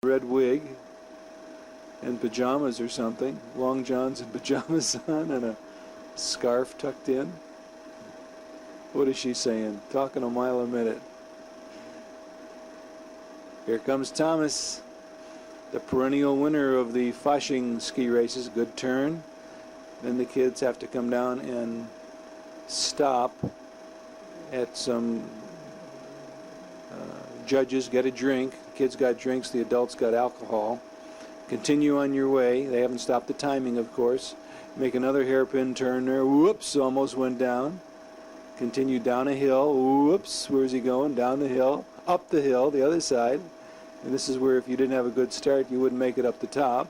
red wig and pajamas or something, long johns and pajamas on, and a scarf tucked in. What is she saying? Talking a mile a minute. Here comes Thomas, the perennial winner of the Fasching ski races. Good turn. Then the kids have to come down and stop at some judges, get a drink. The kids got drinks, the adults got alcohol. Continue on your way. They haven't stopped the timing, of course. Make another hairpin turn there. Whoops, almost went down. Continue down a hill. Whoops, where's he going? Down the hill, up the hill, the other side. And this is where if you didn't have a good start, you wouldn't make it up the top.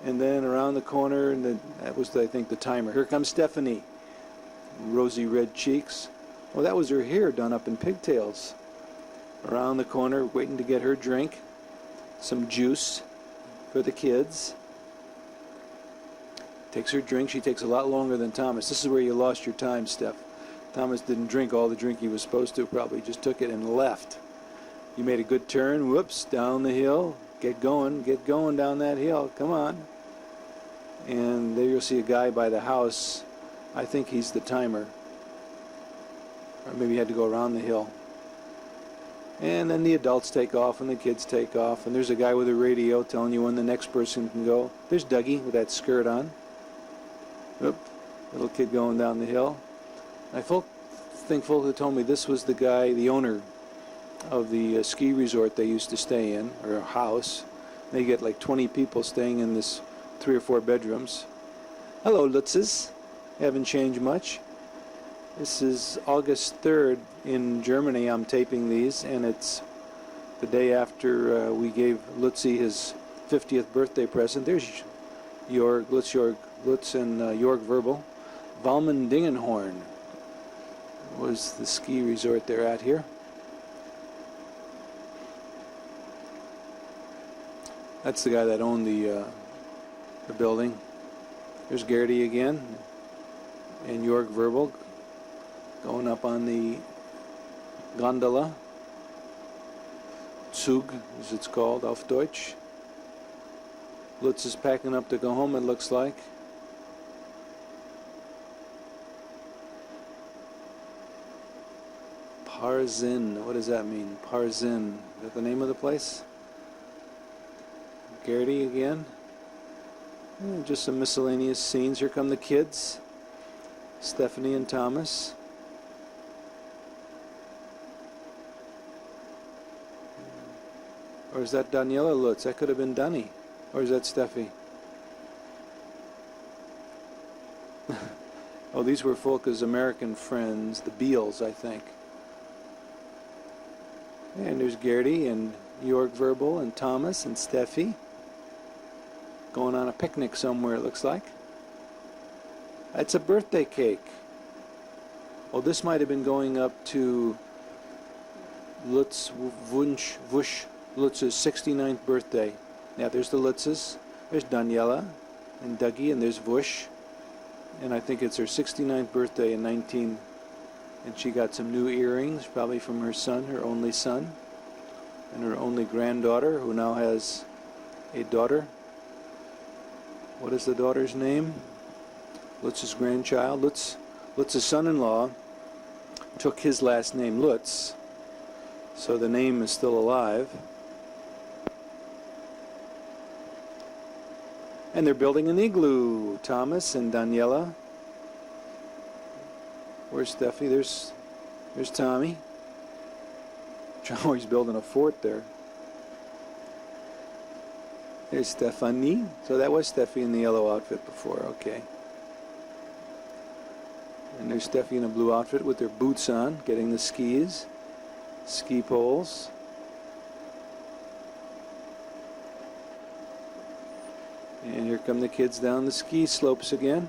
And then around the corner, and that was, I think, the timer. Here comes Stephanie. Rosy red cheeks. Well, that was her hair done up in pigtails. Around the corner, waiting to get her drink. Some juice for the kids. Takes her drink. She takes a lot longer than Thomas. This is where you lost your time, Steph. Thomas didn't drink all the drink he was supposed to. Probably just took it and left. You made a good turn. Whoops, down the hill. Get going down that hill. Come on. And there you'll see a guy by the house. I think he's the timer. Or maybe he had to go around the hill. And then the adults take off and the kids take off. And there's a guy with a radio telling you when the next person can go. There's Dougie with that skirt on. Oop, little kid going down the hill. I think folk had told me this was the guy, the owner of the ski resort they used to stay in, or a house. They get like 20 people staying in this 3 or 4 bedrooms. Hello, Lutzes. Haven't changed much. This is August 3rd in Germany. I'm taping these, and it's the day after we gave Lutzi his 50th birthday present. There's Lutz and Jörg Verbal. Valmendingenhorn was the ski resort they're at here. That's the guy that owned the building. There's Gertie again, and Jörg Verbal going up on the gondola. Zug, as it's called, auf Deutsch. Lutz is packing up to go home, it looks like. Parzin, what does that mean? Parzin, is that the name of the place? Gertie again. And just some miscellaneous scenes. Here come the kids. Stephanie and Thomas. Or is that Daniela Lutz? That could have been Dunny. Or is that Steffi? Oh, these were Folka's American friends, the Beals, I think. And there's Gertie and Jörg Verbal and Thomas and Steffi. Going on a picnic somewhere, it looks like. It's a birthday cake. Oh, this might have been going up to Lutz Wusch Lutz's 69th birthday. Yeah, there's the Lutzes. There's Daniela and Dougie, and there's Wusch. And I think it's her 69th birthday in 19. And she got some new earrings, probably from her son, her only son, and her only granddaughter, who now has a daughter. What is the daughter's name? Lutz's grandchild. Lutz's son-in-law took his last name, Lutz, so the name is still alive. And they're building an igloo. Thomas and Daniela. Where's Steffi? There's Tommy. Oh, he's building a fort there. There's Stephanie. So that was Steffi in the yellow outfit before. Okay. And there's Steffi in a blue outfit with their boots on, getting the skis, ski poles. And here come the kids down the ski slopes again.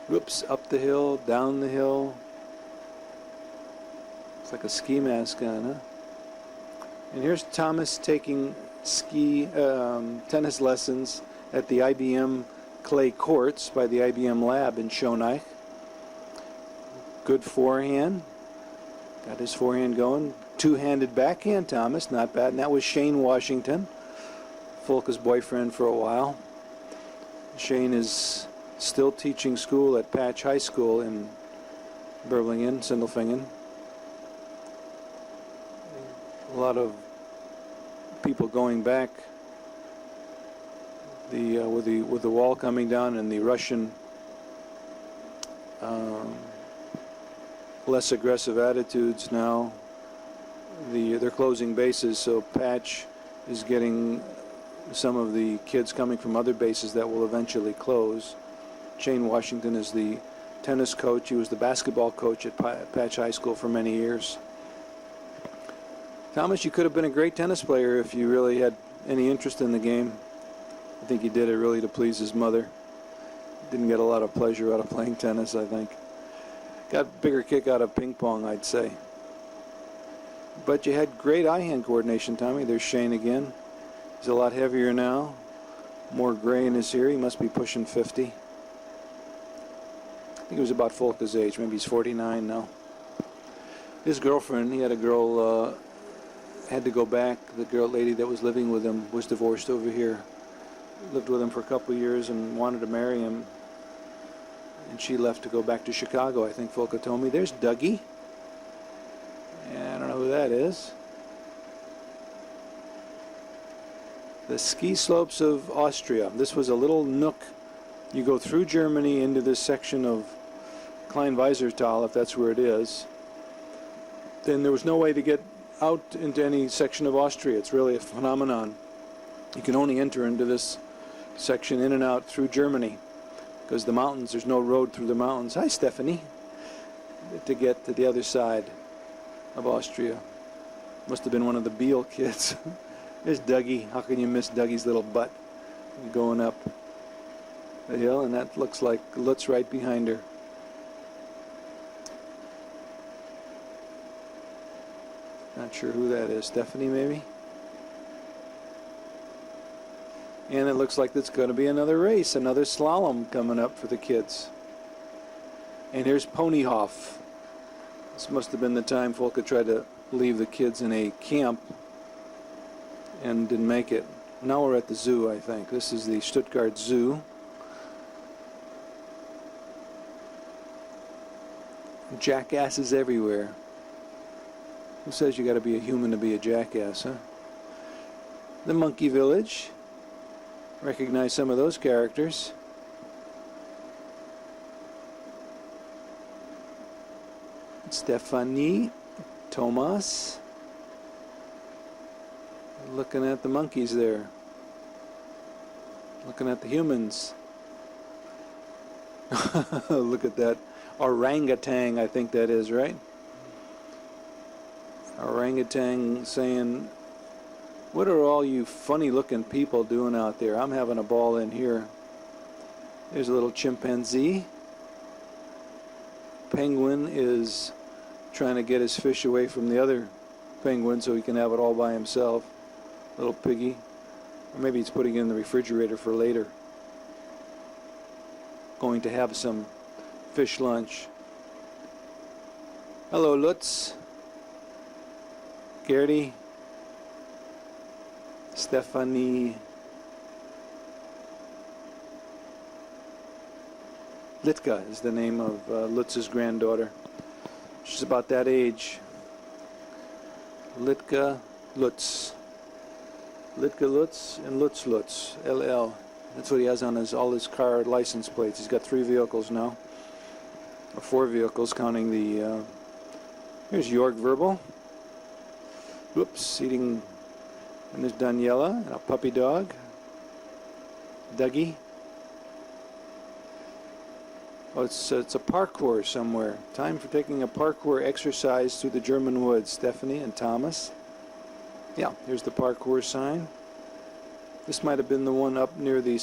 Whoops, up the hill, down the hill. It's like a ski mask on, huh? And here's Thomas taking tennis lessons at the IBM clay courts by the IBM lab in Schonach. Good forehand. Got his forehand going. two-handed backhand, Thomas. Not bad. And that was Shane Washington, Folke's boyfriend for a while. Shane is still teaching school at Patch High School in Burlington, Sindelfingen. A lot of people going back. With the wall coming down and the Russian less aggressive attitudes now, they're closing bases, so Patch is getting some of the kids coming from other bases that will eventually close. Shane Washington is the tennis coach. He was the basketball coach at Patch High School for many years. Thomas, you could have been a great tennis player if you really had any interest in the game. I think he did it really to please his mother. Didn't get a lot of pleasure out of playing tennis, I think. Got a bigger kick out of ping pong, I'd say. But you had great eye-hand coordination, Tommy. There's Shane again. He's a lot heavier now. More gray in his hair. He must be pushing 50. I think he was about Folke's age. Maybe he's 49 now. His girlfriend, he had a girl, had to go back. The lady that was living with him was divorced over here. Lived with him for a couple of years and wanted to marry him. And she left to go back to Chicago, I think Folke told me. There's Dougie. I don't know who that is. The ski slopes of Austria. This was a little nook. You go through Germany into this section of Kleinweisertal, if that's where it is. Then there was no way to get out into any section of Austria. It's really a phenomenon. You can only enter into this section in and out through Germany because the mountains, there's no road through the mountains. Hi, Stephanie. To get to the other side of Austria. Must have been one of the Beale kids. There's Dougie. How can you miss Dougie's little butt going up the hill? And that looks like Lutz right behind her. Not sure who that is. Stephanie, maybe? And it looks like it's going to be another race, another slalom coming up for the kids. And here's Ponyhof. This must have been the time Folke tried to leave the kids in a camp and didn't make it. Now we're at the zoo, I think. This is the Stuttgart Zoo. Jackasses everywhere. Who says you got to be a human to be a jackass, huh? The Monkey Village. Recognize some of those characters. Stephanie, Thomas. Looking at the monkeys there. Looking at the humans. Look at that orangutan, I think that is, right? Orangutan saying, "What are all you funny-looking people doing out there? I'm having a ball in here." There's a little chimpanzee. Penguin is trying to get his fish away from the other penguin so he can have it all by himself. Little piggy. Or maybe he's putting it in the refrigerator for later. Going to have some fish lunch. Hello, Lutz. Gertie. Stephanie. Litka is the name of Lutz's granddaughter. She's about that age. Litka Lutz. Litka Lutz and Lutz Lutz. LL. That's what he has on all his car license plates. He's got 3 vehicles now. Or 4 vehicles counting the... here's Jörg Verbal. Whoops, eating... And there's Daniela, and a puppy dog. Dougie. Oh, it's a parkour somewhere. Time for taking a parkour exercise through the German woods. Stephanie and Thomas. Yeah, here's the parkour sign. This might have been the one up near the